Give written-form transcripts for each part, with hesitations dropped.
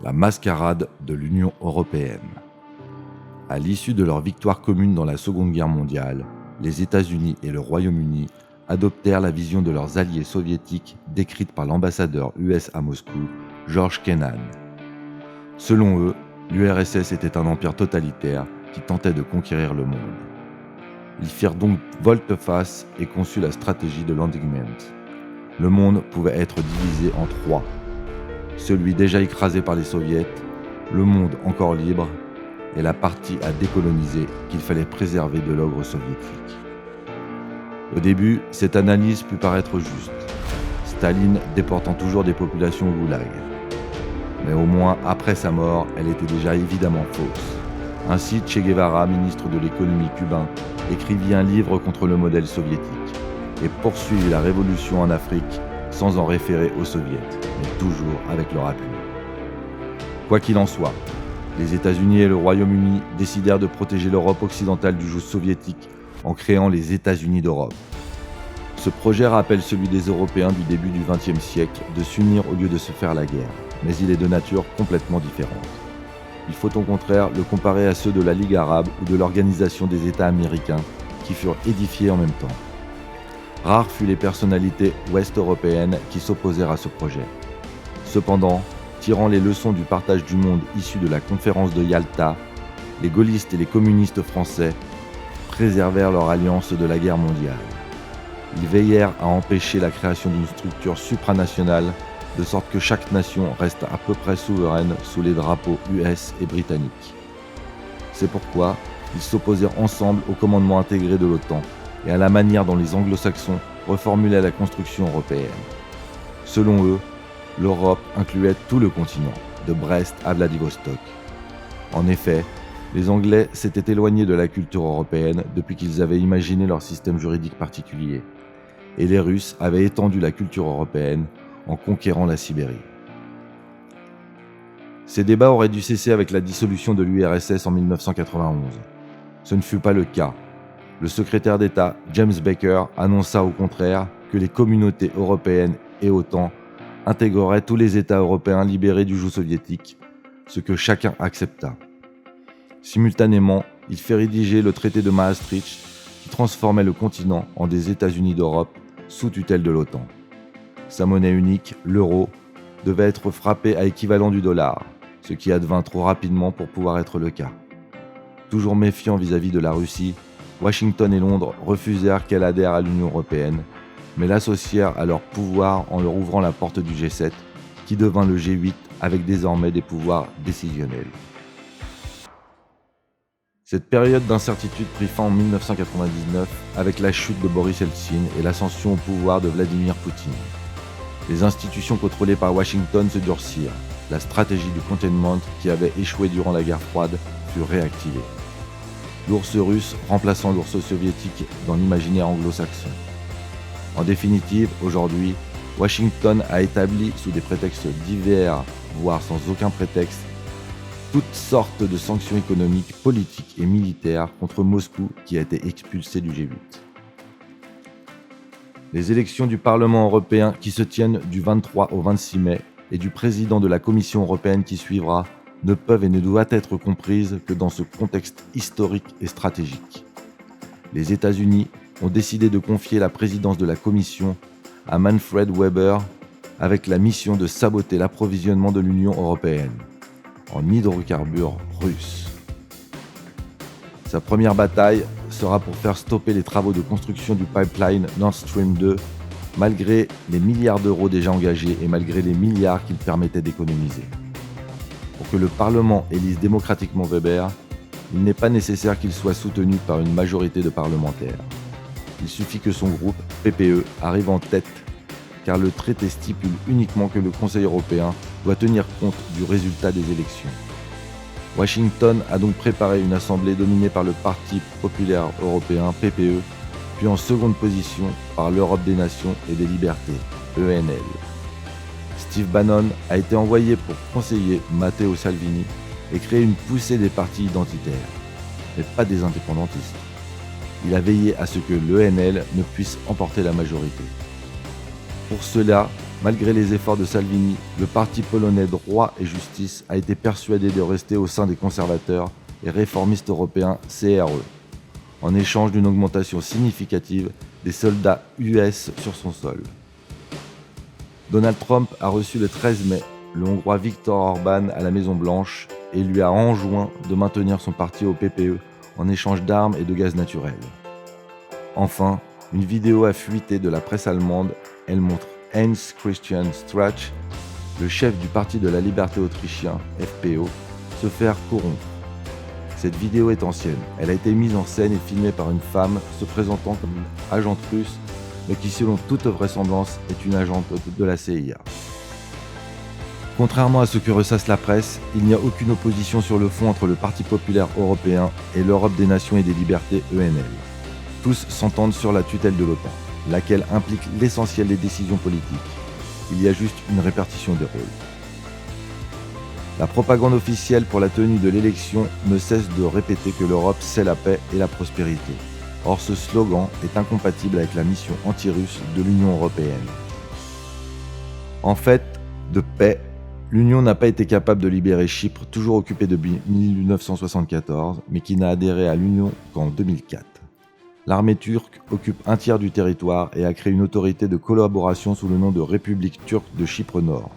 La mascarade de l'Union européenne. À l'issue de leur victoire commune dans la Seconde Guerre mondiale, les États-Unis et le Royaume-Uni adoptèrent la vision de leurs alliés soviétiques décrite par l'ambassadeur US à Moscou, George Kennan. Selon eux, l'URSS était un empire totalitaire qui tentait de conquérir le monde. Ils firent donc volte-face et conçurent la stratégie de l'endiguement. Le monde pouvait être divisé en trois. Celui déjà écrasé par les soviets, le monde encore libre, et la partie à décoloniser qu'il fallait préserver de l'ogre soviétique. Au début, cette analyse put paraître juste, Staline déportant toujours des populations au goulag. Mais au moins après sa mort, elle était déjà évidemment fausse. Ainsi, Che Guevara, ministre de l'économie cubain, écrivit un livre contre le modèle soviétique et poursuivit la révolution en Afrique sans en référer aux soviets, mais toujours avec leur appui. Quoi qu'il en soit, les États-Unis et le Royaume-Uni décidèrent de protéger l'Europe occidentale du joug soviétique en créant les États-Unis d'Europe. Ce projet rappelle celui des Européens du début du XXe siècle de s'unir au lieu de se faire la guerre, mais il est de nature complètement différente. Il faut au contraire le comparer à ceux de la Ligue arabe ou de l'Organisation des États américains qui furent édifiés en même temps. Rares furent les personnalités ouest-européennes qui s'opposèrent à ce projet. Cependant, tirant les leçons du partage du monde issu de la conférence de Yalta, les gaullistes et les communistes français préservèrent leur alliance de la guerre mondiale. Ils veillèrent à empêcher la création d'une structure supranationale, de sorte que chaque nation reste à peu près souveraine sous les drapeaux US et britanniques. C'est pourquoi ils s'opposèrent ensemble au commandement intégré de l'OTAN et à la manière dont les anglo-saxons reformulaient la construction européenne. Selon eux, l'Europe incluait tout le continent, de Brest à Vladivostok. En effet, les Anglais s'étaient éloignés de la culture européenne depuis qu'ils avaient imaginé leur système juridique particulier, et les Russes avaient étendu la culture européenne en conquérant la Sibérie. Ces débats auraient dû cesser avec la dissolution de l'URSS en 1991. Ce ne fut pas le cas. Le secrétaire d'État James Baker annonça au contraire que les communautés européennes et OTAN intégreraient tous les États européens libérés du joug soviétique, ce que chacun accepta. Simultanément, il fait rédiger le traité de Maastricht qui transformait le continent en des États-Unis d'Europe sous tutelle de l'OTAN. Sa monnaie unique, l'euro, devait être frappée à équivalent du dollar, ce qui advint trop rapidement pour pouvoir être le cas. Toujours méfiants vis-à-vis de la Russie, Washington et Londres refusèrent qu'elle adhère à l'Union européenne, mais l'associèrent à leur pouvoir en leur ouvrant la porte du G7, qui devint le G8 avec désormais des pouvoirs décisionnels. Cette période d'incertitude prit fin en 1999 avec la chute de Boris Eltsine et l'ascension au pouvoir de Vladimir Poutine. Les institutions contrôlées par Washington se durcirent. La stratégie du containment qui avait échoué durant la guerre froide fut réactivée. L'ours russe remplaçant l'ours soviétique dans l'imaginaire anglo-saxon. En définitive, aujourd'hui, Washington a établi sous des prétextes divers, voire sans aucun prétexte, toutes sortes de sanctions économiques, politiques et militaires contre Moscou qui a été expulsé du G8. Les élections du Parlement européen qui se tiennent du 23 au 26 mai et du président de la Commission européenne qui suivra ne peuvent et ne doivent être comprises que dans ce contexte historique et stratégique. Les États-Unis ont décidé de confier la présidence de la Commission à Manfred Weber avec la mission de saboter l'approvisionnement de l'Union européenne en hydrocarbures russes. Sa première bataille sera pour faire stopper les travaux de construction du pipeline Nord Stream 2, malgré les milliards d'euros déjà engagés et malgré les milliards qu'il permettait d'économiser. Pour que le Parlement élise démocratiquement Weber, il n'est pas nécessaire qu'il soit soutenu par une majorité de parlementaires. Il suffit que son groupe, PPE, arrive en tête, car le traité stipule uniquement que le Conseil européen doit tenir compte du résultat des élections. Washington a donc préparé une assemblée dominée par le Parti populaire européen, PPE, puis en seconde position par l'Europe des Nations et des Libertés, ENL. Steve Bannon a été envoyé pour conseiller Matteo Salvini et créer une poussée des partis identitaires, mais pas des indépendantistes. Il a veillé à ce que l'ENL ne puisse emporter la majorité. Pour cela, Malgré les efforts de Salvini, le parti polonais Droit et Justice a été persuadé de rester au sein des conservateurs et réformistes européens CRE, en échange d'une augmentation significative des soldats US sur son sol. Donald Trump a reçu le 13 mai le Hongrois Viktor Orban à la Maison-Blanche et lui a enjoint de maintenir son parti au PPE en échange d'armes et de gaz naturel. Enfin, une vidéo a fuité de la presse allemande. Elle montre Heinz Christian Strache, le chef du Parti de la Liberté autrichien, FPO, se faire corrompre. Cette vidéo est ancienne. Elle a été mise en scène et filmée par une femme se présentant comme une agente russe, mais qui, selon toute vraisemblance, est une agente de la CIA. Contrairement à ce que ressasse la presse, il n'y a aucune opposition sur le fond entre le Parti populaire européen et l'Europe des nations et des libertés ENL. Tous s'entendent sur la tutelle de l'OTAN, laquelle implique l'essentiel des décisions politiques. Il y a juste une répartition des rôles. La propagande officielle pour la tenue de l'élection ne cesse de répéter que l'Europe c'est la paix et la prospérité. Or ce slogan est incompatible avec la mission anti-russe de l'Union européenne. En fait, de paix, l'Union n'a pas été capable de libérer Chypre, toujours occupée depuis 1974, mais qui n'a adhéré à l'Union qu'en 2004. L'armée turque occupe un tiers du territoire et a créé une autorité de collaboration sous le nom de République turque de Chypre Nord.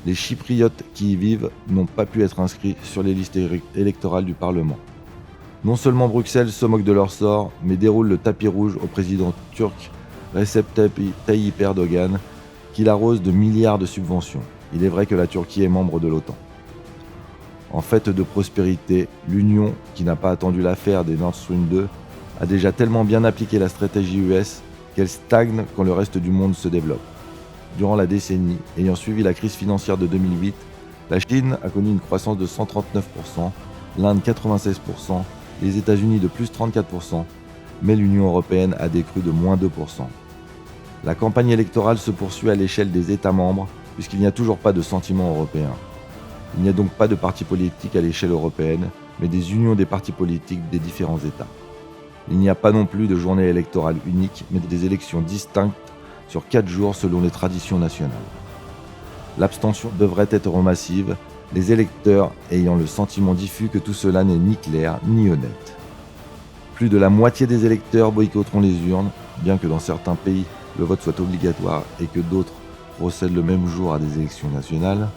Les Chypriotes qui y vivent n'ont pas pu être inscrits sur les listes électorales du Parlement. Non seulement Bruxelles se moque de leur sort, mais déroule le tapis rouge au président turc Recep Tayyip Erdogan, qui l'arrose de milliards de subventions. Il est vrai que la Turquie est membre de l'OTAN. En fait de prospérité, l'Union, qui n'a pas attendu l'affaire des Nord Stream 2, a déjà tellement bien appliqué la stratégie US qu'elle stagne quand le reste du monde se développe. Durant la décennie ayant suivi la crise financière de 2008, la Chine a connu une croissance de 139%, l'Inde 96%, les États-Unis de plus 34%, mais l'Union européenne a décru de moins 2%. La campagne électorale se poursuit à l'échelle des États membres, puisqu'il n'y a toujours pas de sentiment européen. Il n'y a donc pas de partis politiques à l'échelle européenne, mais des unions des partis politiques des différents États. Il n'y a pas non plus de journée électorale unique, mais des élections distinctes sur 4 jours selon les traditions nationales. L'abstention devrait être massive, les électeurs ayant le sentiment diffus que tout cela n'est ni clair ni honnête. Plus de la moitié des électeurs boycotteront les urnes, bien que dans certains pays le vote soit obligatoire et que d'autres procèdent le même jour à des élections nationales.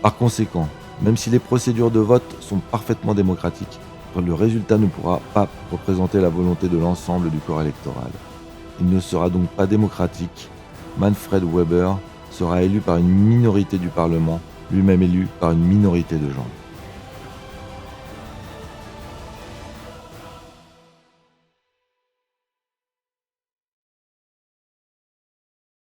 Par conséquent, même si les procédures de vote sont parfaitement démocratiques, le résultat ne pourra pas représenter la volonté de l'ensemble du corps électoral. Il ne sera donc pas démocratique. Manfred Weber sera élu par une minorité du Parlement, lui-même élu par une minorité de gens.